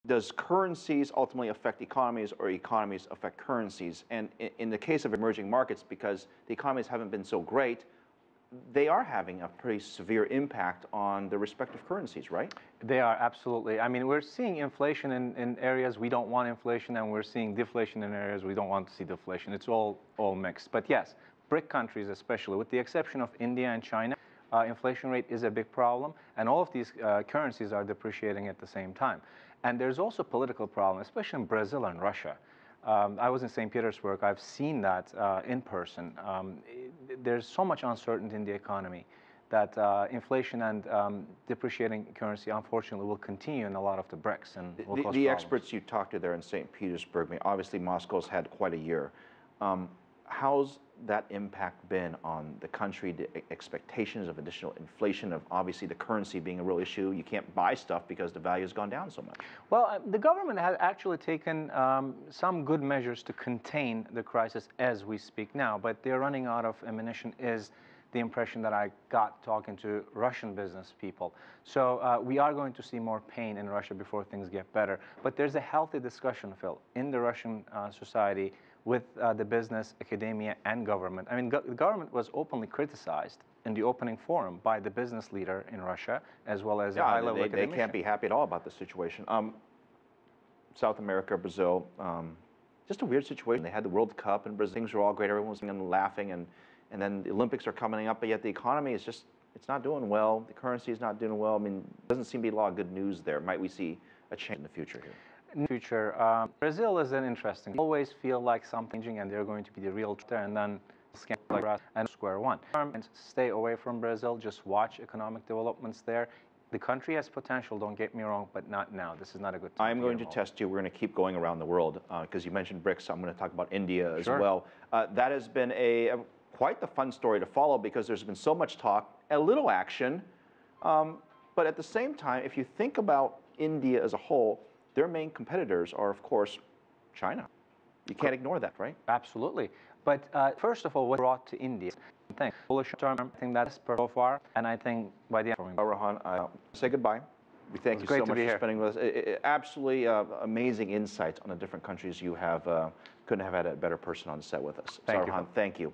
Does currencies ultimately affect economies or economies affect currencies? And in the case of emerging markets, because the economies haven't been so great, they are having a pretty severe impact on the respective currencies, right? They are, absolutely. I mean, we're seeing inflation in areas we don't want inflation, and we're seeing deflation in areas we don't want to see deflation. It's all mixed. But yes, BRIC countries especially, with the exception of India and China, inflation rate is a big problem, and all of these currencies are depreciating at the same time. And there's also a political problem, especially in Brazil and Russia. I was in St. Petersburg. I've seen that in person. There's so much uncertainty in the economy that inflation and depreciating currency, unfortunately, will continue in a lot of the BRICS. And will cause the problems. experts you talked to there in St. Petersburg, I mean, obviously Moscow's had quite a year. How's that impact been on the country, the expectations of additional inflation, of obviously the currency being a real issue? You can't buy stuff because the value has gone down so much. Well, the government has actually taken some good measures to contain the crisis as we speak now, but they're running out of ammunition is the impression that I got talking to Russian business people. So we are going to see more pain in Russia before things get better. But there's a healthy discussion, Phil, in the Russian society with the business, academia, and government. I mean, the government was openly criticized in the opening forum by the business leader in Russia, as well as a high-level academician. They can't be happy at all about the situation. South America, Brazil, just a weird situation. They had the World Cup, and Brazil, things were all great. Everyone was laughing, and then the Olympics are coming up, but yet the economy is just, it's not doing well. The currency is not doing well. I mean, there doesn't seem to be a lot of good news there. Might we see a change in the future here? In the future, Brazil is an interesting. They always feel like something, and they're going to be the real there, and then scam like us and square one. And stay away from Brazil. Just watch economic developments there. The country has potential. Don't get me wrong, but not now. This is not a good time. I'm going to test you. We're going to keep going around the world because you mentioned BRICS. I'm going to talk about India as well. That has been quite the fun story to follow because there's been so much talk, a little action, but at the same time, if you think about India as a whole, their main competitors are, of course, China. You can't ignore that, right? Absolutely. But first of all, what brought to India? I think bullish term. I think that's so far, and I think by the end. Saruhan, say goodbye. We thank you so much for spending with us. Absolutely amazing insights on the different countries you have. Couldn't have had a better person on set with us. Saruhan, thank you.